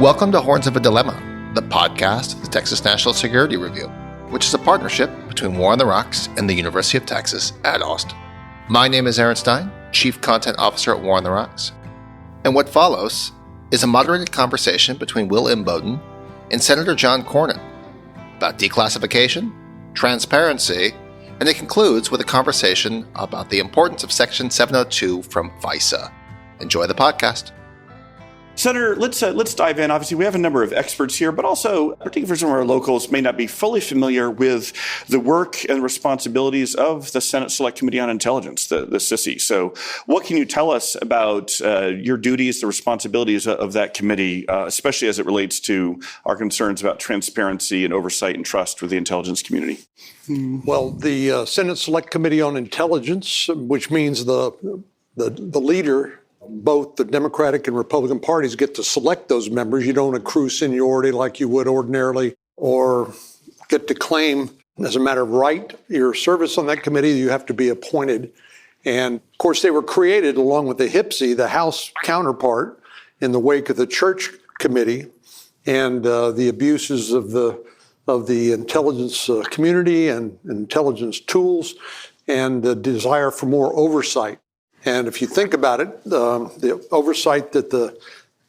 Welcome to Horns of a Dilemma, the podcast of the Texas National Security Review, which is a partnership between War on the Rocks and the University of Texas at Austin. My name is Aaron Stein, Chief Content Officer at War on the Rocks, and what follows is a moderated conversation between Will Inboden and Senator John Cornyn about declassification, transparency, and it concludes with a conversation about the importance of Section 702 from FISA. Enjoy the podcast. Senator, let's dive in. Obviously, we have a number of experts here, but also, particularly for some of our locals, may not be fully familiar with the work and responsibilities of the Senate Select Committee on Intelligence, the SISI. So what can you tell us about your duties, the responsibilities of that committee, especially as it relates to our concerns about transparency and oversight and trust with the intelligence community? Well, the Senate Select Committee on Intelligence, which means the leader, both the Democratic and Republican parties get to select those members. You don't accrue seniority like you would ordinarily or get to claim as a matter of right your service on that committee. You have to be appointed. And of course, they were created along with the HPSI, the House counterpart, in the wake of the Church Committee and the abuses of the intelligence community and intelligence tools and the desire for more oversight. And if you think about it, the oversight that the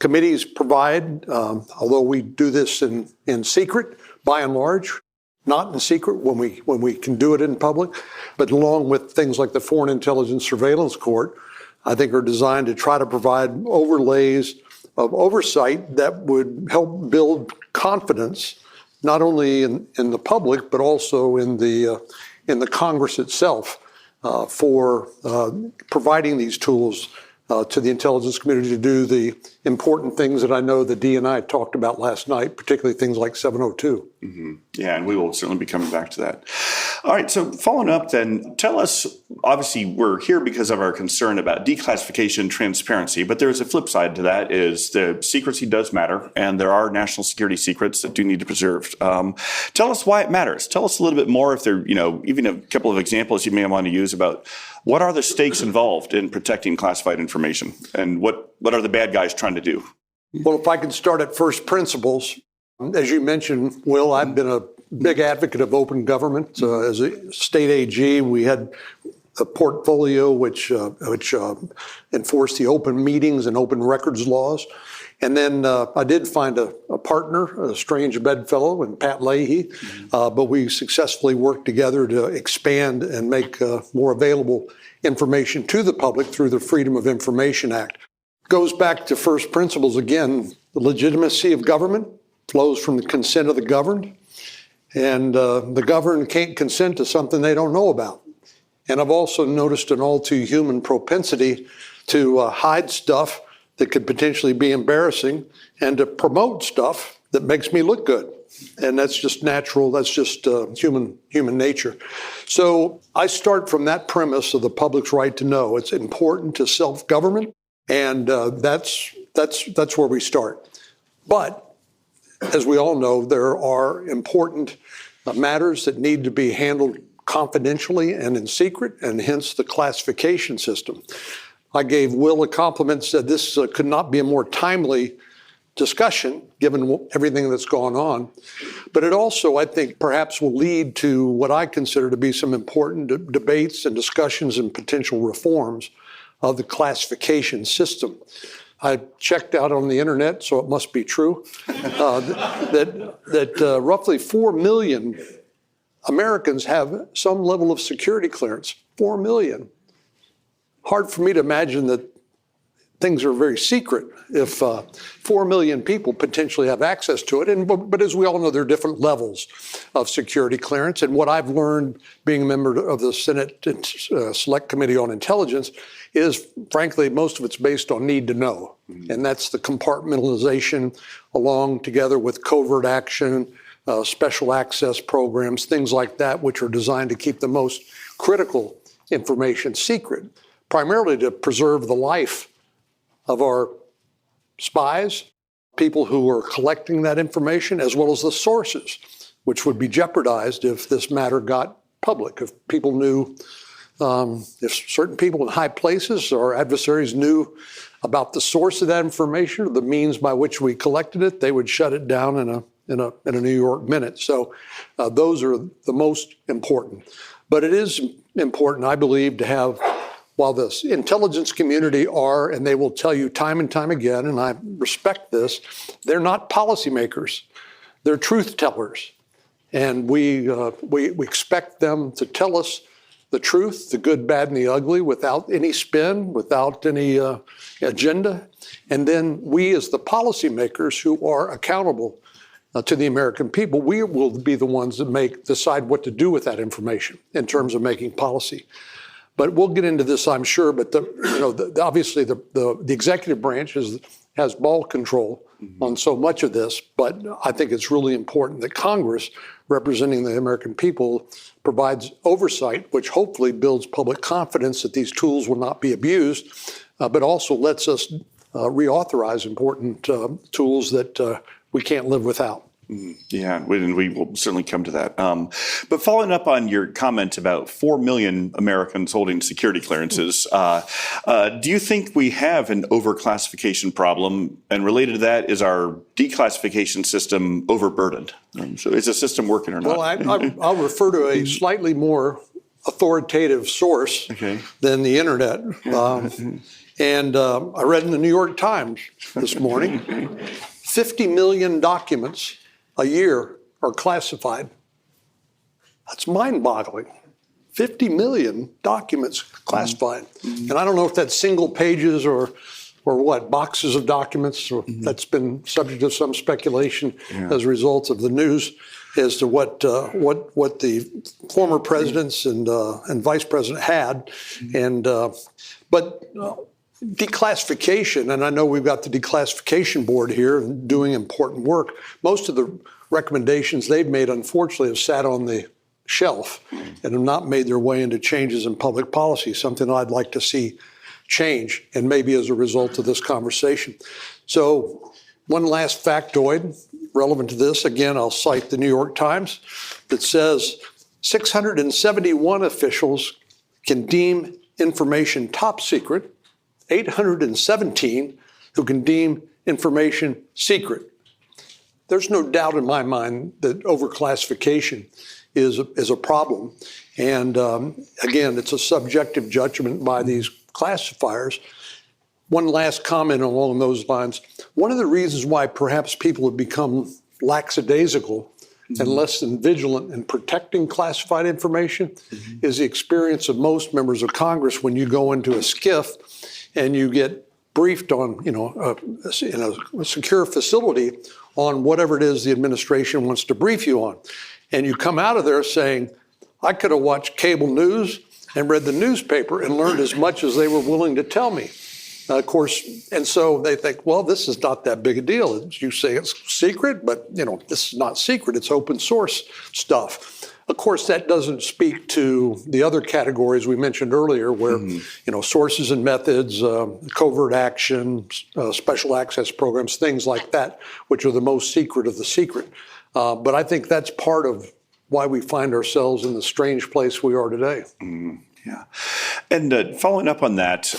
committees provide, although we do this in secret, by and large, not in secret when we can do it in public, but along with things like the Foreign Intelligence Surveillance Court, I think are designed to try to provide overlays of oversight that would help build confidence, not only in the public, but also in the Congress itself. For providing these tools to the intelligence community to do the important things that I know the D&I talked about last night, particularly things like 702. Mm-hmm. Yeah, and we will certainly be coming back to that. All right, so following up then, tell us, obviously we're here because of our concern about declassification and transparency, but there's a flip side to that is the secrecy does matter, and there are national security secrets that do need to be preserved. Tell us why it matters. Tell us a little bit more, if there, even a couple of examples you may want to use about what are the stakes involved in protecting classified information, and what are the bad guys trying to do? Well, if I can start at first principles, as you mentioned, Will, I've been a big advocate of open government. As a state AG, we had a portfolio which enforced the open meetings and open records laws. And then I did find a partner, a strange bedfellow, in Pat Leahy, but we successfully worked together to expand and make more available information to the public through the Freedom of Information Act. Goes back to first principles again. The legitimacy of government flows from the consent of the governed, and the governed can't consent to something they don't know about. And I've also noticed an all too human propensity to hide stuff that could potentially be embarrassing and to promote stuff that makes me look good. And that's just natural. That's just human nature. So I start from that premise of the public's right to know. It's important to self-government, and that's where we start. But as we all know, there are important matters that need to be handled confidentially and in secret, and hence the classification system. I gave Will a compliment, said this could not be a more timely discussion, given everything that's gone on. But it also, I think, perhaps will lead to what I consider to be some important debates and discussions and potential reforms of the classification system. I checked out on the internet, so it must be true, that roughly 4 million Americans have some level of security clearance. 4 million. Hard for me to imagine that things are very secret if 4 million people potentially have access to it. But as we all know, there are different levels of security clearance. And what I've learned being a member of the Senate Select Committee on Intelligence is, frankly, most of it's based on need to know. And that's the compartmentalization along together with covert action, special access programs, things like that, which are designed to keep the most critical information secret, primarily to preserve the life of our spies, people who are collecting that information, as well as the sources, which would be jeopardized if this matter got public, if people knew If certain people in high places or adversaries knew about the source of that information or the means by which we collected it, they would shut it down in a New York minute. So those are the most important. But it is important, I believe, to have, while the intelligence community are, and they will tell you time and time again, and I respect this, they're not policymakers. They're truth tellers. And we expect them to tell us the truth, the good, bad, and the ugly, without any spin, without any agenda. And then we, as the policymakers who are accountable to the American people, we will be the ones that decide what to do with that information in terms of making policy. But we'll get into this, I'm sure. But obviously, the executive branch has ball control on so much of this. But I think it's really important that Congress, representing the American people, provides oversight, which hopefully builds public confidence that these tools will not be abused, but also lets us reauthorize important tools that we can't live without. Yeah, we will certainly come to that. But following up on your comment about 4 million Americans holding security clearances, do you think we have an overclassification problem? And related to that, is our declassification system overburdened? So is the system working or not? Well, I'll refer to a slightly more authoritative source than the internet. And I read in the New York Times this morning, 50 million documents a year are classified. That's mind-boggling. 50 million documents classified. And I don't know if that's single pages or what, boxes of documents. That's been subject to some speculation as a result of the news as to what the former presidents and vice president had. But declassification, and I know we've got the declassification board here doing important work. Most of the recommendations they've made, unfortunately, have sat on the shelf and have not made their way into changes in public policy, something I'd like to see change, and maybe as a result of this conversation. So one last factoid relevant to this, again, I'll cite the New York Times, that says 671 officials can deem information top secret, 817 who can deem information secret. There's no doubt in my mind that overclassification is a problem. And again, it's a subjective judgment by these classifiers. One last comment along those lines. One of the reasons why perhaps people have become lackadaisical and less than vigilant in protecting classified information is the experience of most members of Congress when you go into a SCIF and you get briefed on, in a secure facility on whatever it is the administration wants to brief you on. And you come out of there saying, I could have watched cable news and read the newspaper and learned as much as they were willing to tell me. Of course, and so they think, well, this is not that big a deal. You say it's secret, but this is not secret. It's open source stuff. Of course, that doesn't speak to the other categories we mentioned earlier, where sources and methods, covert action, special access programs, things like that, which are the most secret of the secret. But I think that's part of why we find ourselves in the strange place we are today. Yeah. And following up on that,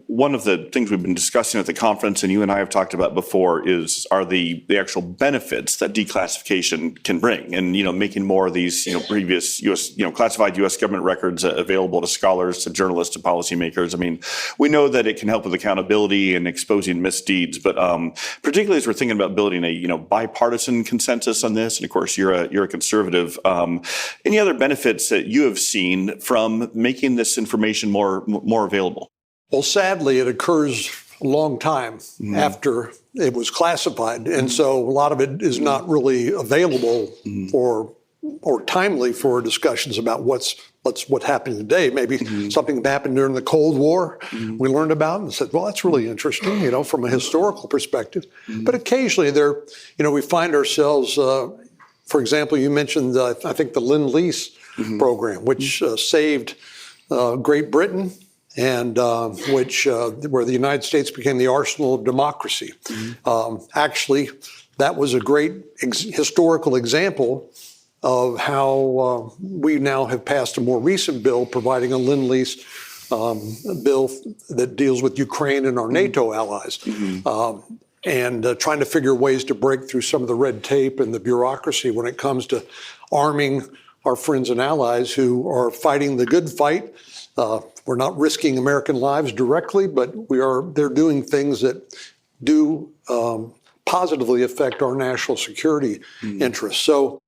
one of the things we've been discussing at the conference, and you and I have talked about before, are the actual benefits that declassification can bring, and making more of these previous U.S. classified U.S. government records available to scholars, to journalists, to policymakers. I mean, we know that it can help with accountability and exposing misdeeds, but particularly as we're thinking about building a bipartisan consensus on this, and of course you're a conservative. Any other benefits that you have seen from making this information more available? Well, sadly, it occurs a long time after it was classified. And so a lot of it is not really available or timely for discussions about what's happening today. Maybe something that happened during the Cold War we learned about and said, well, that's really interesting, from a historical perspective. But occasionally we find ourselves, for example, you mentioned, I think, the Lend-Lease program, which saved Great Britain, and where the United States became the arsenal of democracy. Actually, that was a great historical example of how we now have passed a more recent bill providing a Lend-Lease bill that deals with Ukraine and our NATO allies. And trying to figure ways to break through some of the red tape and the bureaucracy when it comes to arming our friends and allies who are fighting the good fight. We're not risking American lives directly, but they're doing things that do positively affect our national security interests. So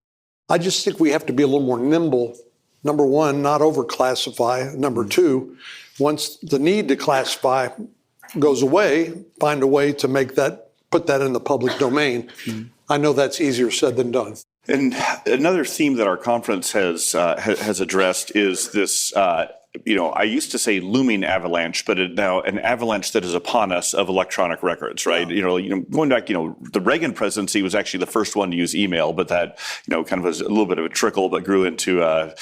I just think we have to be a little more nimble. Number one, not overclassify. Number two, once the need to classify goes away, find a way to put that in the public domain. I know that's easier said than done. And another theme that our conference has addressed is this. I used to say looming avalanche, but now an avalanche that is upon us of electronic records, right? Yeah. Going back, the Reagan presidency was actually the first one to use email, but that, kind of was a little bit of a trickle, but grew into a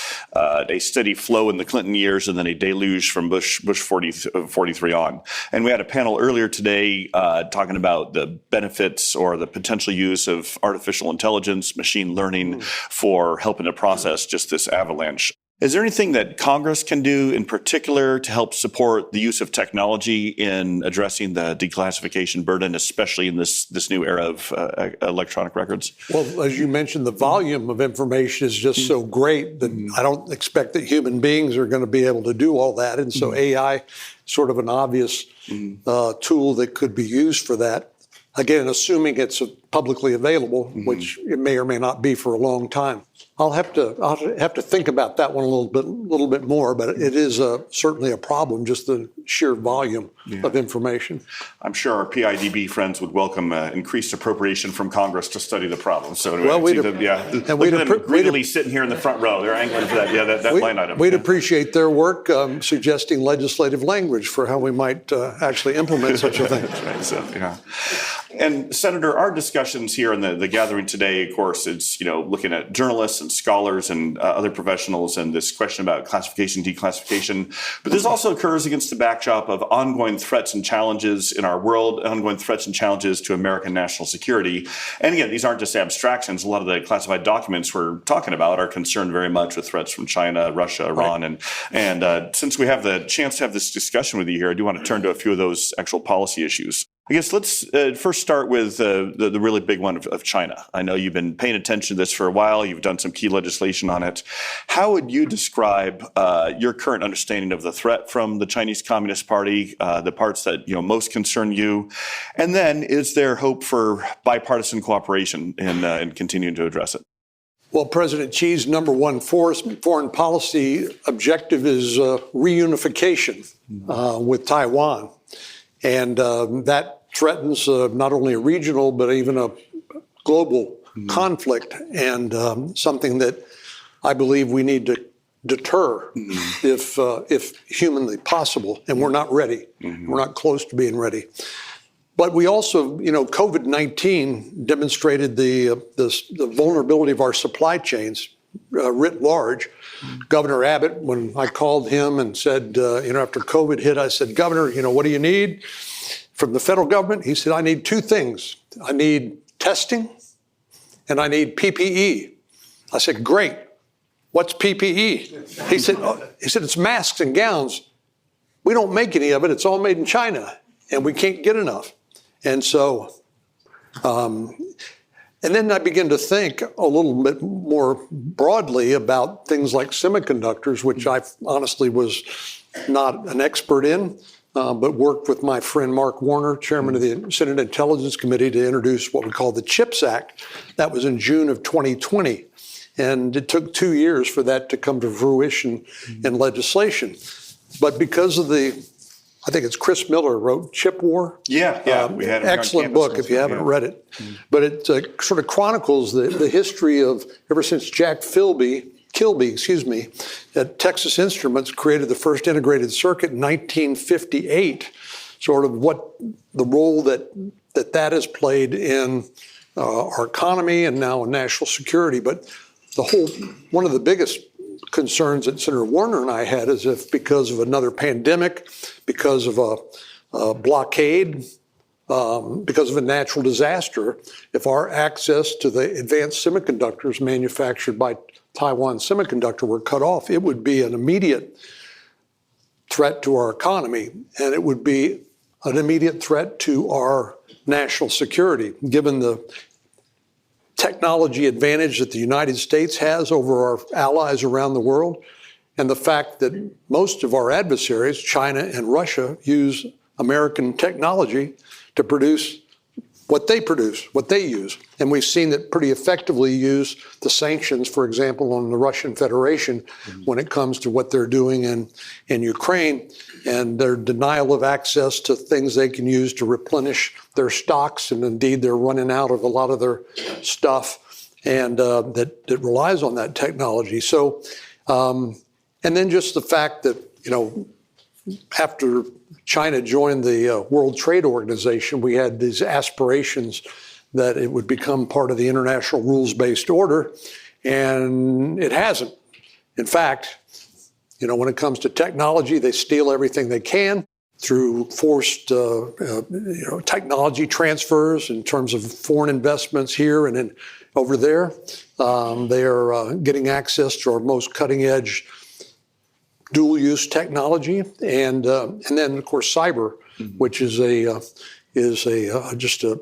steady flow in the Clinton years and then a deluge from Bush 43 on. And we had a panel earlier today talking about the benefits or the potential use of artificial intelligence, machine learning for helping to process just this avalanche. Is there anything that Congress can do in particular to help support the use of technology in addressing the declassification burden, especially in this new era of electronic records? Well, as you mentioned, the volume of information is just so great that I don't expect that human beings are going to be able to do all that. And so AI is sort of an obvious tool that could be used for that. Again, assuming it's publicly available, which it may or may not be for a long time. I'll have to think about that one a little bit more, but it is certainly a problem, just the sheer volume of information. I'm sure our PIDB friends would welcome increased appropriation from Congress to study the problem. So anyway, well, we'd greedily sitting here in the front row. They're angling for that. Yeah, that line item. We'd appreciate their work suggesting legislative language for how we might actually implement such a thing. That's right. So, yeah. And Senator, our discussions here in the gathering today, of course, it's looking at journalists and scholars and other professionals and this question about classification, declassification. But this also occurs against the backdrop of ongoing threats and challenges in our world, ongoing threats and challenges to American national security. And again, these aren't just abstractions. A lot of the classified documents we're talking about are concerned very much with threats from China, Russia, Iran. Right. And since we have the chance to have this discussion with you here, I do want to turn to a few of those actual policy issues. I guess let's first start with the really big one of China. I know you've been paying attention to this for a while. You've done some key legislation on it. How would you describe your current understanding of the threat from the Chinese Communist Party, the parts that most concern you? And then is there hope for bipartisan cooperation in continuing to address it? Well, President Xi's number one foreign policy objective is reunification with Taiwan. And that threatens not only a regional, but even a global conflict, and something that I believe we need to deter if humanly possible. And we're not ready. We're not close to being ready. But we also, COVID-19 demonstrated the vulnerability of our supply chains writ large. Governor Abbott, when I called him and said, after COVID hit, I said, Governor, what do you need from the federal government? He said, I need two things. I need testing and I need PPE. I said, great. What's PPE? He said, it's masks and gowns. We don't make any of it. It's all made in China and we can't get enough. And so, and then I began to think a little bit more broadly about things like semiconductors, which I honestly was not an expert in, but worked with my friend Mark Warner, chairman of the Senate Intelligence Committee, to introduce what we call the CHIPS Act. That was in June of 2020. And it took 2 years for that to come to fruition in legislation. But because of I think it's Chris Miller wrote Chip War. Yeah. We had excellent book if you haven't read it. But it sort of chronicles the history of ever since Jack Kilby, at Texas Instruments created the first integrated circuit in 1958, sort of what the role that has played in our economy and now in national security. But one of the biggest concerns that Senator Warner and I had is if because of another pandemic, because of a blockade, because of a natural disaster, if our access to the advanced semiconductors manufactured by Taiwan Semiconductor were cut off, it would be an immediate threat to our economy, and it would be an immediate threat to our national security, given the technology advantage that the United States has over our allies around the world, and the fact that most of our adversaries, China and Russia, use American technology to produce what they use. And we've seen it pretty effectively use the sanctions, for example, on the Russian Federation when it comes to what they're doing in Ukraine and their denial of access to things they can use to replenish their stocks. And indeed, they're running out of a lot of their stuff and that relies on that technology. So, and then just the fact that, after China joined the World Trade Organization, we had these aspirations that it would become part of the international rules-based order, and it hasn't. In fact, when it comes to technology, they steal everything they can through forced technology transfers in terms of foreign investments here and then over there. They are getting access to our most cutting-edge dual-use technology, and then of course cyber, which is just a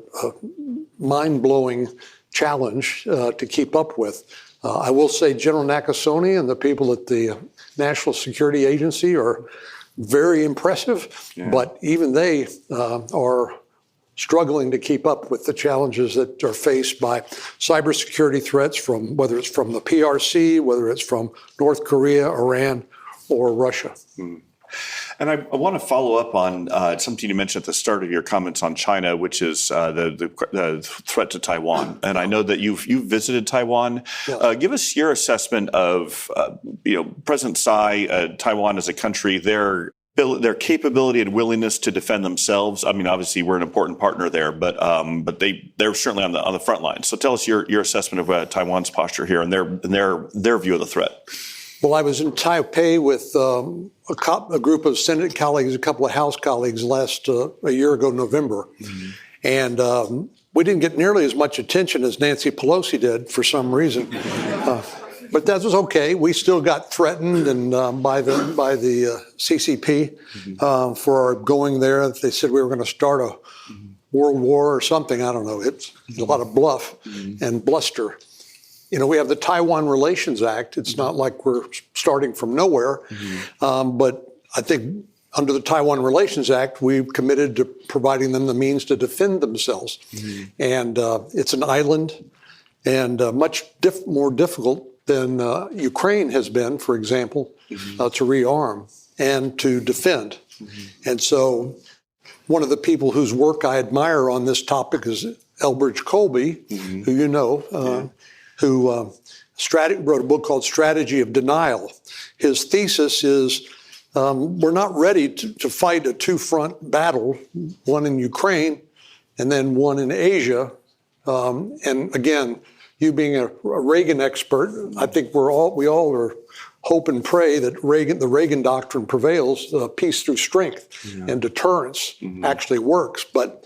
mind-blowing challenge to keep up with. I will say General Nakasone and the people at the National Security Agency are very impressive, but even they are struggling to keep up with the challenges that are faced by cybersecurity threats from whether it's from the PRC, whether it's from North Korea, Iran, or Russia. And I want to follow up on something you mentioned at the start of your comments on China, which is the threat to Taiwan. And I know that you've visited Taiwan. Yeah. Give us your assessment of President Tsai, Taiwan as a country, their capability and willingness to defend themselves. I mean, obviously, we're an important partner there, but they're certainly on the front line. So tell us your assessment of Taiwan's posture here and their view of the threat. Well, I was in Taipei with a group of Senate colleagues, a couple of House colleagues a year ago, November. And we didn't get nearly as much attention as Nancy Pelosi did for some reason. But that was okay. We still got threatened and by the CCP for our going there. They said we were going to start a world war or something. I don't know. It's a lot of bluff and bluster. We have the Taiwan Relations Act. It's not like we're starting from nowhere. But I think under the Taiwan Relations Act, we've committed to providing them the means to defend themselves. And it's an island and much more difficult than Ukraine has been, for example, to rearm and to defend. And so one of the people whose work I admire on this topic is Elbridge Colby, who you know, who wrote a book called Strategy of Denial. His thesis is we're not ready to fight a two-front battle, one in Ukraine and then one in Asia. And again, you being a Reagan expert, I think we all are hope and pray that the Reagan doctrine prevails, peace through strength and deterrence actually works. But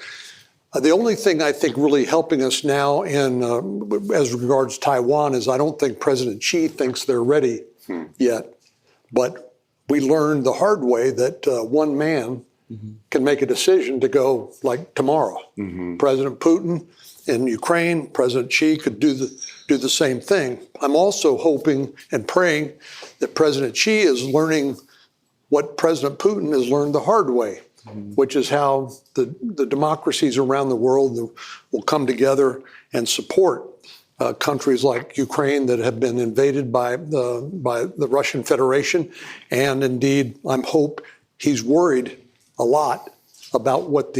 the only thing I think really helping us now as regards Taiwan is I don't think President Xi thinks they're ready yet. But we learned the hard way that one man can make a decision to go like tomorrow. President Putin in Ukraine, President Xi could do the same thing. I'm also hoping and praying that President Xi is learning what President Putin has learned the hard way, which is how the democracies around the world will come together and support countries like Ukraine that have been invaded by the Russian Federation. And indeed, I'm hope he's worried a lot about what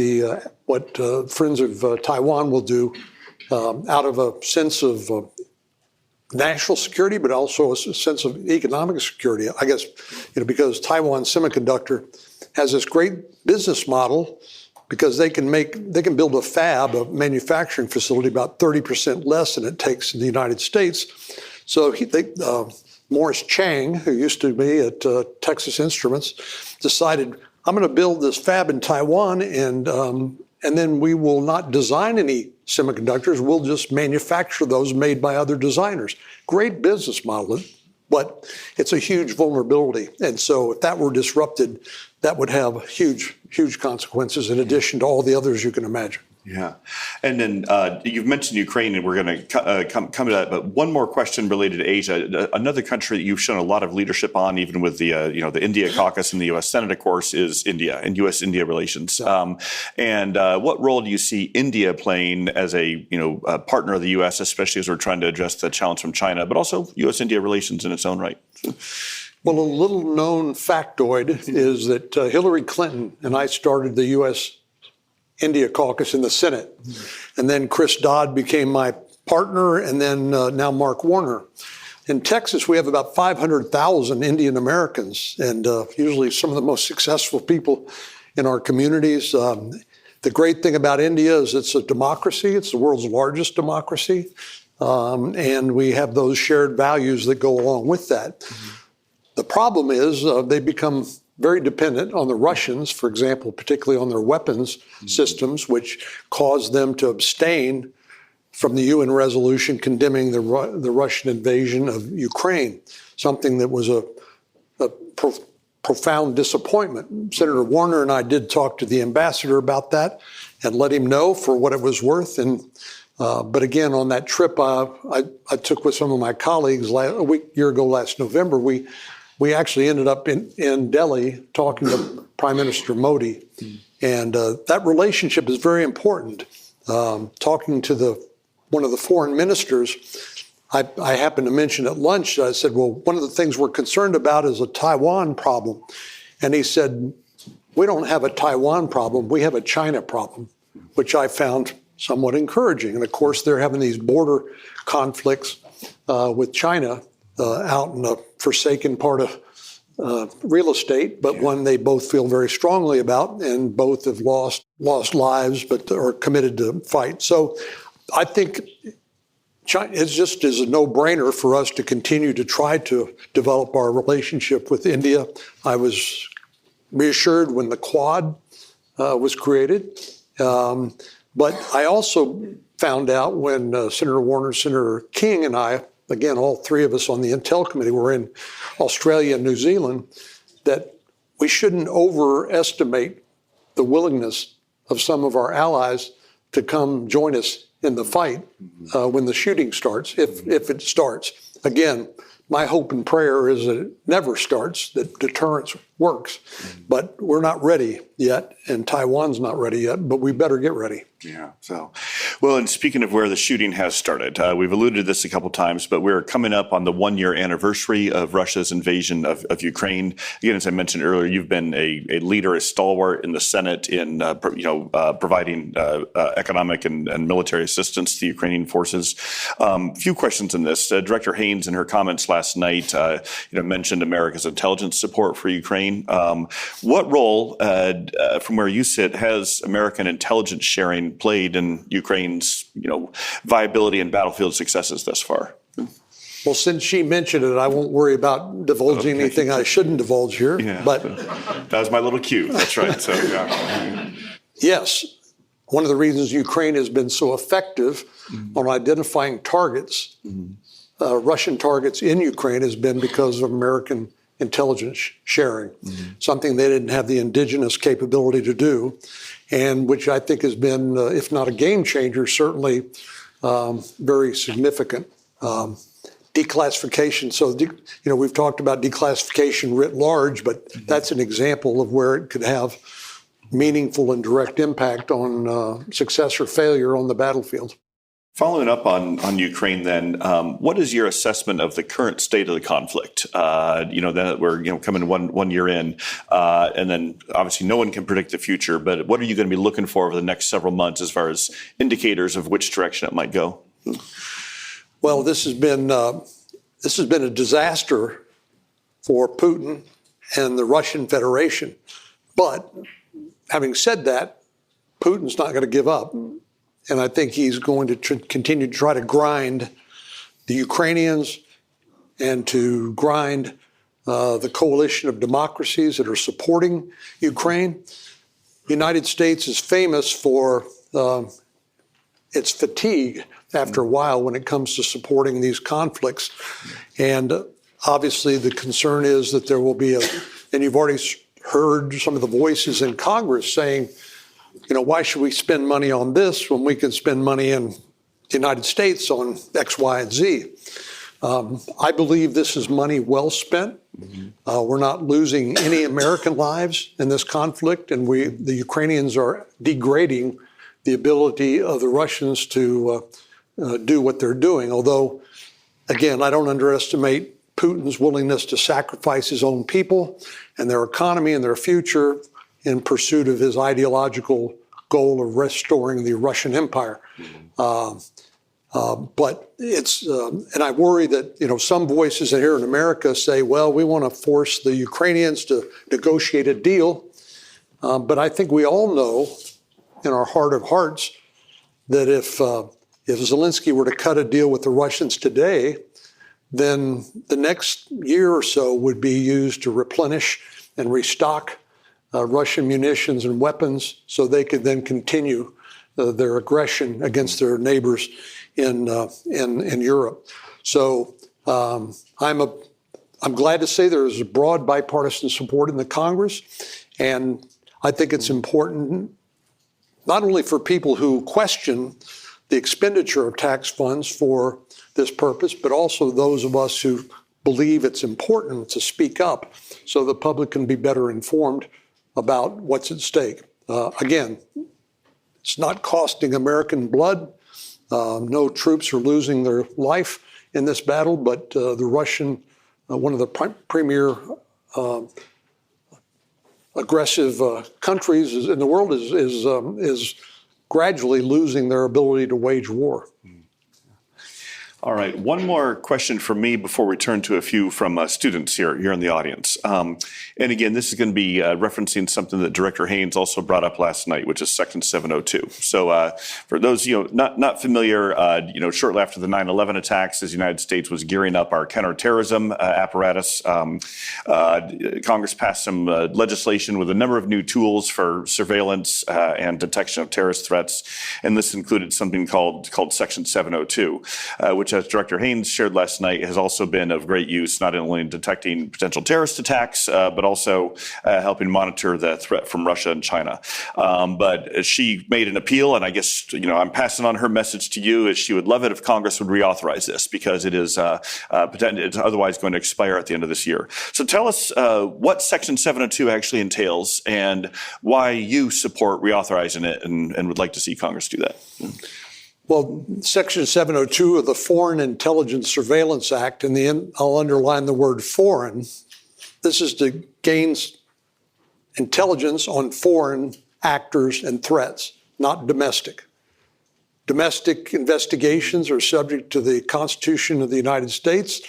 Friends of Taiwan will do out of a sense of national security, but also a sense of economic security. I guess, because Taiwan Semiconductor has this great business model because they can build a fab, a manufacturing facility, about 30% less than it takes in the United States. So Morris Chang, who used to be at Texas Instruments, decided, I'm going to build this fab in Taiwan and and then we will not design any semiconductors. We'll just manufacture those made by other designers. Great business model, but it's a huge vulnerability. And so if that were disrupted, that would have huge, huge consequences in addition to all the others you can imagine. Yeah. And then you've mentioned Ukraine, and we're going to come to that. But one more question related to Asia. Another country that you've shown a lot of leadership on, even with the the India caucus in the U.S. Senate, of course, is India and U.S.-India relations. And what role do you see India playing as a partner of the U.S., especially as we're trying to address the challenge from China, but also U.S.-India relations in its own right? Well, a little known factoid is that Hillary Clinton and I started the U.S. India caucus in the Senate. And then Chris Dodd became my partner, and then now Mark Warner. In Texas, we have about 500,000 Indian Americans, and usually some of the most successful people in our communities. The great thing about India is it's a democracy. It's the world's largest democracy. And we have those shared values that go along with that. The problem is they become very dependent on the Russians, for example, particularly on their weapons systems, which caused them to abstain from the UN resolution condemning the Russian invasion of Ukraine, something that was a profound disappointment. Senator Warner and I did talk to the ambassador about that and let him know for what it was worth. And but again, on that trip I took with some of my colleagues a year ago last November, we actually ended up in Delhi talking to Prime Minister Modi. And that relationship is very important. Talking to one of the foreign ministers, I happened to mention at lunch, I said, well, one of the things we're concerned about is a Taiwan problem. And he said, we don't have a Taiwan problem, we have a China problem, which I found somewhat encouraging. And of course, they're having these border conflicts with China out in a forsaken part of real estate, but one they both feel very strongly about, and both have lost lives, but are committed to fight. So I think China, it just is a no-brainer for us to continue to try to develop our relationship with India. I was reassured when the Quad was created, but I also found out when Senator Warner, Senator King, and I, again, all three of us on the Intel Committee were in Australia and New Zealand, that we shouldn't overestimate the willingness of some of our allies to come join us in the fight when the shooting starts, if it starts. Again, my hope and prayer is that it never starts, that deterrence works. But we're not ready yet, and Taiwan's not ready yet, but we better get ready. Yeah. So, well, and speaking of where the shooting has started, we've alluded to this a couple times, but we're coming up on the 1-year anniversary of Russia's invasion of Ukraine. Again, as I mentioned earlier, you've been a leader, a stalwart in the Senate in providing economic and military assistance to the Ukrainian forces. Few questions in this. Director Haynes, in her comments last night, mentioned America's intelligence support for Ukraine. What role, from where you sit, has American intelligence sharing played in Ukraine's, viability and battlefield successes thus far? Well, since she mentioned it, I won't worry about divulging anything I shouldn't divulge here. Yeah. But that was my little cue. That's right. So, yeah. Yes, one of the reasons Ukraine has been so effective on identifying targets, Russian targets in Ukraine, has been because of American intelligence sharing, something they didn't have the indigenous capability to do, and which I think has been, if not a game changer, certainly very significant. Declassification. So, we've talked about declassification writ large, but that's an example of where it could have meaningful and direct impact on success or failure on the battlefield. Following up on Ukraine, then, what is your assessment of the current state of the conflict? That we're coming one year in, and then obviously no one can predict the future. But what are you going to be looking for over the next several months as far as indicators of which direction it might go? Well, this has been a disaster for Putin and the Russian Federation. But having said that, Putin's not going to give up. And I think he's going to continue to try to grind the Ukrainians and to grind the coalition of democracies that are supporting Ukraine. the United States is famous for its fatigue after a while when it comes to supporting these conflicts. And obviously the concern is that there will be and you've already heard some of the voices in Congress saying, why should we spend money on this when we can spend money in the United States on X, Y, and Z? I believe this is money well spent. We're not losing any American lives in this conflict, and the Ukrainians are degrading the ability of the Russians to do what they're doing. Although, again, I don't underestimate Putin's willingness to sacrifice his own people and their economy and their future in pursuit of his ideological goal of restoring the Russian Empire. But it's, and I worry that, some voices here in America say, well, we want to force the Ukrainians to negotiate a deal. But I think we all know in our heart of hearts that if Zelensky were to cut a deal with the Russians today, then the next year or so would be used to replenish and restock Russian munitions and weapons so they could then continue their aggression against their neighbors in Europe. So I'm glad to say there is a broad bipartisan support in the Congress, and I think it's important not only for people who question the expenditure of tax funds for this purpose, but also those of us who believe it's important to speak up so the public can be better informed about what's at stake. Again, it's not costing American blood. No troops are losing their life in this battle, but the Russian, one of the premier aggressive countries in the world is gradually losing their ability to wage war. All right, one more question from me before we turn to a few from students here in the audience. And again, this is going to be referencing something that Director Haynes also brought up last night, which is Section 702. So for those not familiar, shortly after the 9/11 attacks, as the United States was gearing up our counterterrorism apparatus, Congress passed some legislation with a number of new tools for surveillance and detection of terrorist threats, and this included something called Section 702, which, as Director Haynes shared last night, has also been of great use, not only in detecting potential terrorist attacks, but also helping monitor the threat from Russia and China. But she made an appeal, and I guess, I'm passing on her message to you, is she would love it if Congress would reauthorize this because it is it's otherwise going to expire at the end of this year. So tell us what Section 702 actually entails and why you support reauthorizing it and would like to see Congress do that. Well, Section 702 of the Foreign Intelligence Surveillance Act, and I'll underline the word foreign. This is to gain intelligence on foreign actors and threats, not domestic. Domestic investigations are subject to the Constitution of the United States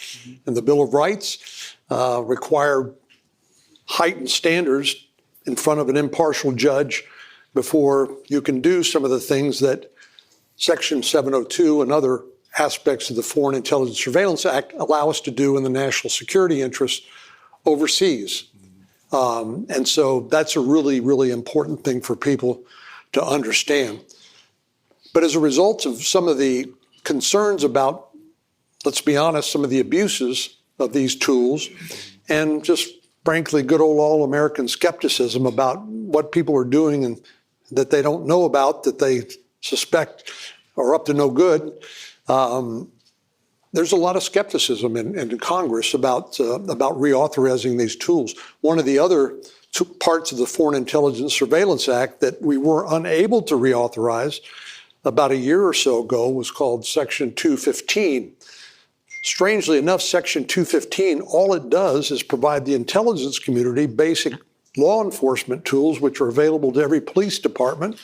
and the Bill of Rights, require heightened standards in front of an impartial judge before you can do some of the things that Section 702 and other aspects of the Foreign Intelligence Surveillance Act allow us to do in the national security interests overseas. And so that's a really, really important thing for people to understand. But as a result of some of the concerns about, let's be honest, some of the abuses of these tools, and just frankly, good old all-American skepticism about what people are doing and that they don't know about, that they suspect are up to no good. There's a lot of skepticism in Congress about reauthorizing these tools. One of the other two parts of the Foreign Intelligence Surveillance Act that we were unable to reauthorize about a year or so ago was called Section 215. Strangely enough, Section 215, all it does is provide the intelligence community basic law enforcement tools, which are available to every police department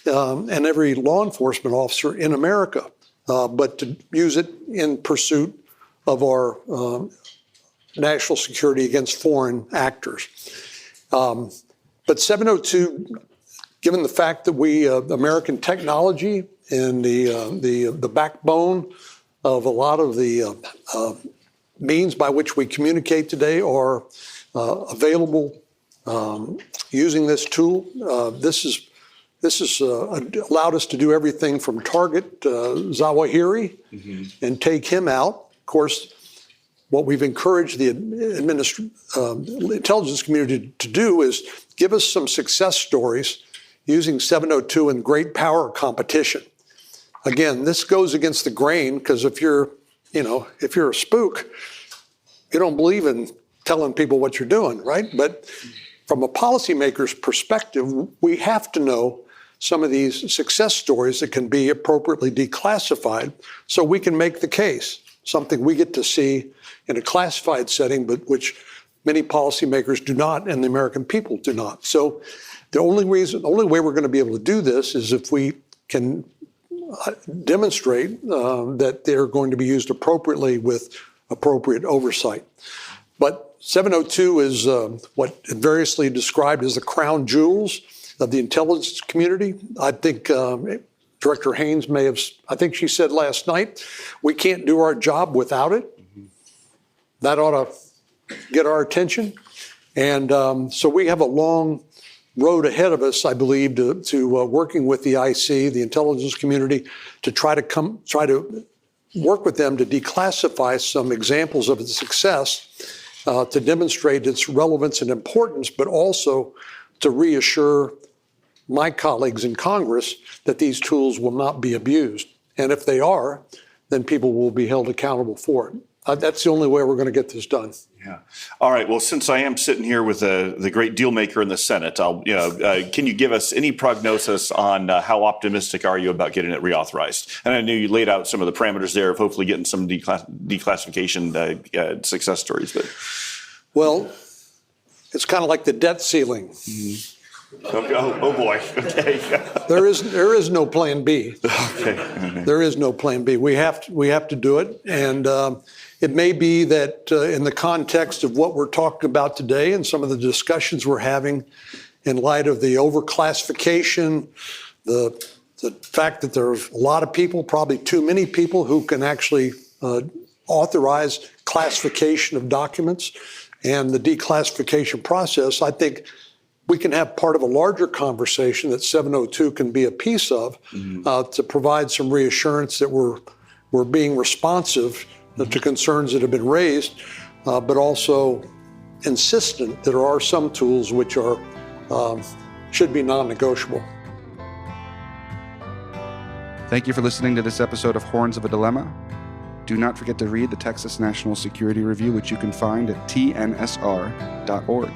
and every law enforcement officer in America, but to use it in pursuit of our national security against foreign actors. But 702, given the fact that we, American technology and the backbone of a lot of the means by which we communicate today are available Using this tool, this has allowed us to do everything from target Zawahiri and take him out. Of course, what we've encouraged the intelligence community to do is give us some success stories using 702 in great power competition. Again, this goes against the grain because if you're a spook, you don't believe in telling people what you're doing, right? But from a policymaker's perspective, we have to know some of these success stories that can be appropriately declassified so we can make the case, something we get to see in a classified setting, but which many policymakers do not and the American people do not. So the only way we're going to be able to do this is if we can demonstrate that they're going to be used appropriately with appropriate oversight. But 702 is what variously described as the crown jewels of the intelligence community. I think Director Haynes I think she said last night, we can't do our job without it. That ought to get our attention. And so we have a long road ahead of us, I believe, to working with the IC, the intelligence community, to try to work with them to declassify some examples of its success, to demonstrate its relevance and importance, but also to reassure my colleagues in Congress that these tools will not be abused. And if they are, then people will be held accountable for it. That's the only way we're going to get this done. Yeah. All right. Well, since I am sitting here with the great deal maker in the Senate, can you give us any prognosis on how optimistic are you about getting it reauthorized? And I knew you laid out some of the parameters there of hopefully getting some declassification success stories. But well, it's kind of like the debt ceiling. Mm-hmm. Oh boy. Okay. There is no plan B. Okay. There is no plan B. We have to do it, and it may be that in the context of what we're talking about today and some of the discussions we're having, in light of the overclassification, the fact that there's a lot of people, probably too many people, who can actually authorize classification of documents and the declassification process, I think we can have part of a larger conversation that 702 can be a piece of to provide some reassurance that we're being responsive to concerns that have been raised, but also insistent that there are some tools which are should be non-negotiable. Thank you for listening to this episode of Horns of a Dilemma. Do not forget to read the Texas National Security Review, which you can find at tnsr.org.